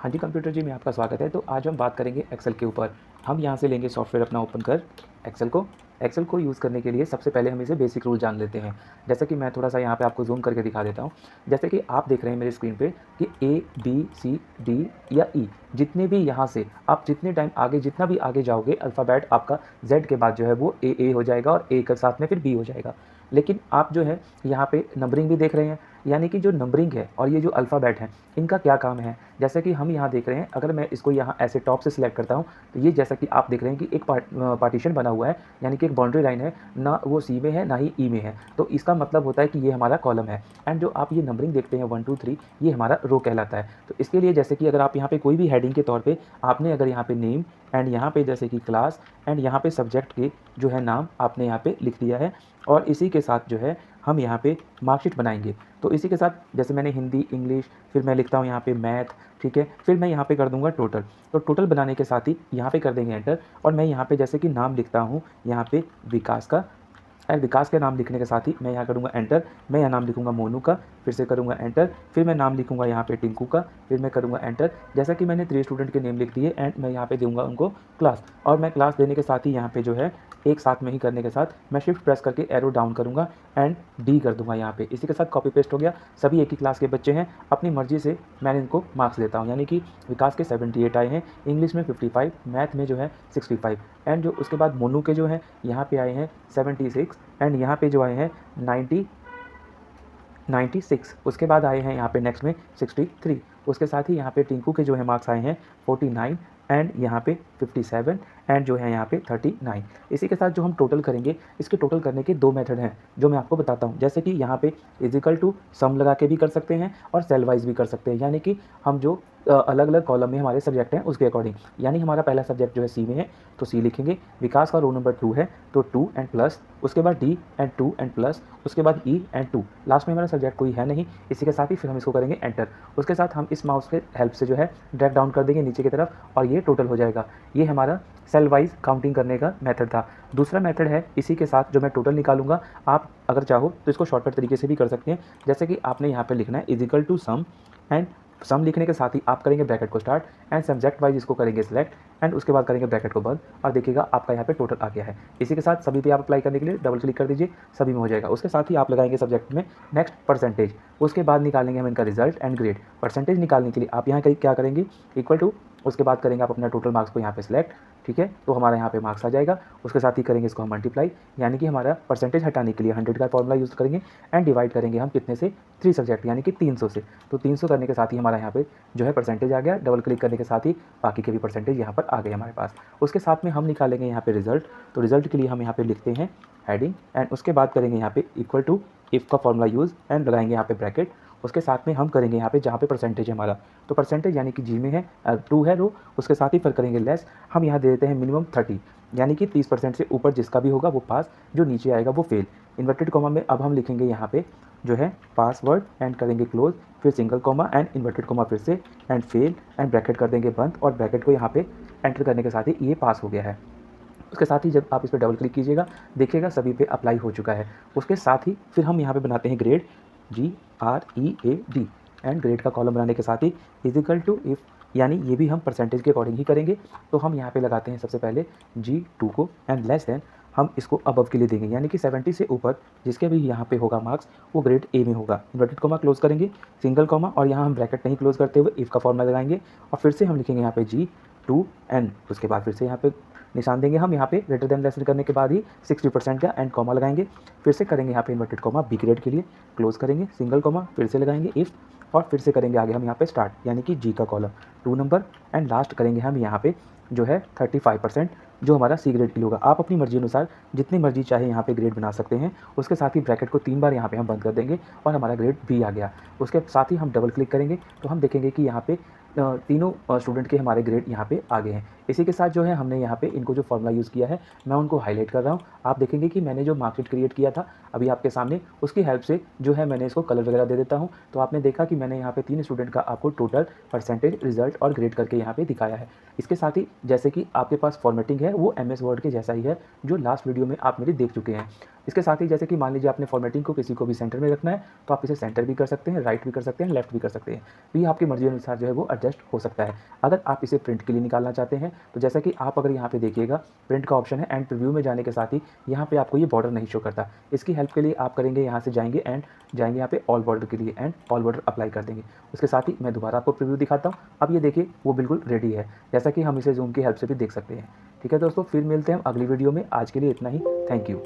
हाँ जी, कंप्यूटर जी में आपका स्वागत है। तो आज हम बात करेंगे एक्सेल के ऊपर। हम यहाँ से लेंगे सॉफ्टवेयर अपना ओपन कर एक्सेल को यूज़ करने के लिए सबसे पहले हम इसे बेसिक रूल जान लेते हैं। जैसे कि मैं थोड़ा-सा यहाँ पे आपको ज़ूम करके दिखा देता हूँ। जैसे कि आप देख रहे हैं मेरी स्क्रीन पे कि ए, बी, सी, डी या ई जितने भी यहाँ से आप जितने टाइम आगे जितना भी आगे जाओगे अल्फ़ाबेट आपका ज़ेड के बाद जो है वो ए हो जाएगा और ए के साथ में फिर बी हो जाएगा। लेकिन आप जो है यहाँ पे नंबरिंग भी देख रहे हैं, यानी कि जो नंबरिंग है और ये जो अल्फ़ाबेट है, इनका क्या काम है? जैसे कि हम यहाँ देख रहे हैं, अगर मैं इसको यहाँ ऐसे टॉप से सिलेक्ट करता हूँ, तो ये जैसा कि आप देख रहे हैं कि एक पार्टीशन बना हुआ है, यानी कि एक बाउंड्री लाइन है, ना वो सी में है, ना ही ई में है। तो इसका मतलब होता है कि ये हमारा कॉलम है एंड जो आप ये नंबरिंग देखते हैं 1, 2, 3 ये हमारा रो कहलाता है। तो इसके लिए जैसे कि अगर आप यहाँ पे कोई भी हेडिंग के तौर पे आपने अगर यहाँ पे नेम एंड यहाँ पे जैसे कि क्लास एंड यहाँ पे सब्जेक्ट के जो है नाम आपने यहाँ पे लिख दिया है और इसी के साथ जो है हम यहाँ पे मार्कशीट बनाएंगे। तो इसी के साथ जैसे मैंने हिंदी, इंग्लिश, फिर मैं लिखता हूँ यहाँ पे मैथ, ठीक है। फिर मैं यहाँ पे कर दूँगा टोटल। तो टोटल बनाने के साथ ही यहाँ पे कर देंगे एंटर और मैं यहाँ पे जैसे कि नाम लिखता हूँ यहाँ पे विकास का एंड विकास के नाम लिखने के साथ ही मैं यहाँ करूँगा एंटर। मैं यहाँ नाम लिखूँगा मोनू का, फिर से करूँगा एंटर। फिर मैं नाम लिखूँगा यहाँ पे टिंकू का, फिर मैं करूँगा एंटर। जैसा कि मैंने 3 स्टूडेंट के नेम लिख दिए एंड मैं यहाँ पे दूँगा उनको क्लास और मैं क्लास देने के साथ ही यहाँ पे जो है एक साथ में ही करने के साथ मैं शिफ्ट प्रेस करके एरो डाउन करूँगा एंड डी कर दूँगा यहाँ पे। इसी के साथ कॉपी पेस्ट हो गया। सभी एक ही क्लास के बच्चे हैं, अपनी मर्ज़ी से मैंने इनको मार्क्स देता हूँ, यानी कि विकास के 78 आए हैं, इंग्लिश में 55, मैथ में जो है 65 एंड जो उसके बाद मोनू के जो है यहाँ पे आए हैं 76 एंड यहाँ पे जो आए हैं 96। उसके बाद आए हैं यहाँ पे नेक्स्ट में 63। उसके साथ ही यहाँ पे टिंकू के जो है मार्क्स आए हैं 49 एंड यहाँ पे 57 एंड जो है यहाँ पे 39। इसी के साथ जो हम टोटल करेंगे, इसके टोटल करने के 2 मेथड हैं जो मैं आपको बताता हूँ। जैसे कि यहाँ पे इजिकल टू सम लगा के भी कर सकते हैं और सेल वाइज भी कर सकते हैं, यानी कि हम जो अलग अलग कॉलम में हमारे सब्जेक्ट हैं उसके अकॉर्डिंग। यानी हमारा पहला सब्जेक्ट जो है सी में है तो सी लिखेंगे, विकास का रो नंबर 2 है तो 2 एंड प्लस, उसके बाद डी एंड 2 एंड प्लस, उसके बाद ई एंड 2, लास्ट में हमारा सब्जेक्ट कोई है नहीं। इसी के साथ ही फिर हम इसको करेंगे एंटर। उसके साथ हम इस माउस के हेल्प से जो है ड्रैग डाउन कर देंगे नीचे की तरफ और ये टोटल हो जाएगा। ये हमारा सेल वाइज काउंटिंग करने का मेथड था। दूसरा मेथड है इसी के साथ जो मैं टोटल निकालूंगा, आप अगर चाहो तो इसको शॉर्टकट तरीके से भी कर सकते हैं। जैसे कि आपने यहाँ पे लिखना है equal to sum and sum लिखने के साथ ही आप करेंगे ब्रैकेट को स्टार्ट एंड सब्जेक्ट वाइज इसको करेंगे सिलेक्ट एंड उसके बाद करेंगे ब्रैकेट को बंद और देखिएगा आपका यहाँ पे टोटल आ गया है। इसी के साथ सभी पे आप अप्लाई करने के लिए डबल क्लिक कर दीजिए, सभी में हो जाएगा। उसके साथ ही आप लगाएंगे सब्जेक्ट में नेक्स्ट परसेंटेज, उसके बाद निकालेंगे हम इनका रिजल्ट एंड ग्रेड। परसेंटेज निकालने के लिए आप यहाँ क्या करेंगे इक्वल टू, उसके बाद करेंगे आप अपना टोटल मार्क्स को यहाँ पे सिलेक्ट, ठीक है। तो हमारा यहाँ पे मार्क्स आ जाएगा। उसके साथ ही करेंगे इसको हम मल्टीप्लाई, यानी कि हमारा परसेंटेज हटाने के लिए 100 का फॉर्मूला यूज़ करेंगे एंड डिवाइड करेंगे हम कितने से 3 सब्जेक्ट यानी कि 300 से। तो 300 करने के साथ ही हमारा यहाँ पे जो है परसेंटेज आ गया। डबल क्लिक करने के साथ ही बाकी के भी परसेंटेज यहाँ पर आ गए हमारे पास। उसके साथ में हम निकालेंगे यहाँ पे रिजल्ट। तो रिजल्ट के लिए हम यहाँ पे लिखते हैं हेडिंग एंड उसके बाद करेंगे यहाँ पे इक्वल टू इफ़ का फॉर्मूला यूज़ एंड लगाएंगे यहाँ पे ब्रैकेट। उसके साथ में हम करेंगे यहाँ पे जहाँ पे परसेंटेज है हमारा, तो परसेंटेज यानी कि जी में है 2 है रो, उसके साथ ही फिर करेंगे लेस। हम यहाँ दे देते हैं मिनिमम 30, यानी कि 30% से ऊपर जिसका भी होगा वो पास, जो नीचे आएगा वो फेल। इन्वर्टेड कॉमा में अब हम लिखेंगे यहाँ पे जो है पासवर्ड एंड करेंगे क्लोज, फिर single comma and inverted comma फिर से एंड फेल एंड ब्रैकेट कर देंगे बंद और ब्रैकेट को यहाँ पे एंटर करने के साथ ही ये पास हो गया है। उसके साथ ही जब आप इस पर डबल क्लिक कीजिएगा देखिएगा सभी पे अप्लाई हो चुका है। उसके साथ ही फिर हम यहाँ पे बनाते हैं ग्रेड, GREAD एंड ग्रेड का कॉलम बनाने के साथ ही इजिकल टू इफ़, यानी ये भी हम परसेंटेज के अकॉर्डिंग ही करेंगे। तो हम यहाँ पे लगाते हैं सबसे पहले G2 को एंड लेस देन हम इसको अबव के लिए देंगे, यानी कि 70 से ऊपर जिसके भी यहाँ पे होगा मार्क्स वो ग्रेड ए में होगा। इन्वर्टेड कॉमा क्लोज करेंगे, सिंगल कॉमा और यहाँ हम ब्रैकेट नहीं क्लोज करते हुए इफ़ का फॉर्मूला लगाएंगे और फिर से हम लिखेंगे यहाँ पे G2 एंड उसके बाद फिर से यहाँ पे निशान देंगे हम यहाँ पे ग्रेटर देन लेस करने के बाद ही 60% का एंड कॉमा लगाएंगे। फिर से करेंगे यहाँ पे इन्वर्टेड कॉमा बी ग्रेड के लिए क्लोज करेंगे, सिंगल कॉमा फिर से लगाएंगे इफ़ और फिर से करेंगे आगे हम यहाँ पे स्टार्ट, यानी कि जी का कॉलम 2 नंबर एंड लास्ट करेंगे हम यहाँ पे जो है 35% जो हमारा सी ग्रेड के लिए होगा। आप अपनी मर्जी अनुसार जितनी मर्जी चाहे यहाँ पे ग्रेड बना सकते हैं। उसके साथ ही ब्रैकेट को 3 बार यहाँ पे हम बंद कर देंगे और हमारा ग्रेड बी आ गया। उसके साथ ही हम डबल क्लिक करेंगे तो हम देखेंगे कि यहाँ पे तीनों स्टूडेंट के हमारे ग्रेड यहाँ पे आ गए हैं। इसी के साथ जो है हमने यहाँ पे इनको जो फॉर्मूला यूज़ किया है मैं उनको हाईलाइट कर रहा हूँ। आप देखेंगे कि मैंने जो मार्कशीट क्रिएट किया था अभी आपके सामने, उसकी हेल्प से जो है मैंने इसको कलर वगैरह दे देता हूँ। तो आपने देखा कि मैंने यहाँ पे 3 स्टूडेंट का आपको टोटल परसेंटेज, रिजल्ट और ग्रेड करके यहाँ पे दिखाया है। इसके साथ ही जैसे कि आपके पास फॉर्मेटिंग है वो MS वर्ड के जैसा ही है जो लास्ट वीडियो में आप मेरी देख चुके हैं। इसके साथ ही जैसे कि मान लीजिए आपने फॉर्मेटिंग को किसी को भी सेंटर में रखना है तो आप इसे सेंटर भी कर सकते हैं, राइट भी कर सकते हैं, लेफ्ट भी कर सकते हैं। तो ये आपकी मर्जी अनुसार जो है वो एडजस्ट हो सकता है। अगर आप इसे प्रिंट के लिए निकालना चाहते हैं तो जैसा कि आप अगर यहाँ पे देखिएगा प्रिंट का ऑप्शन है एंड प्रीव्यू में जाने के साथ ही यहाँ पे आपको ये बॉर्डर नहीं शो करता। इसकी हेल्प के लिए आप करेंगे यहाँ से जाएंगे एंड जाएंगे यहाँ पे ऑल बॉर्डर के लिए एंड ऑल बॉर्डर अप्लाई कर देंगे। उसके साथ ही मैं दोबारा आपको प्रीव्यू दिखाता हूँ। अब ये देखिए वो बिल्कुल रेडी है, जैसा कि हम इसे जूम की हेल्प से भी देख सकते हैं। ठीक है दोस्तों, फिर मिलते हैं अगली वीडियो में। आज के लिए इतना ही। Thank you.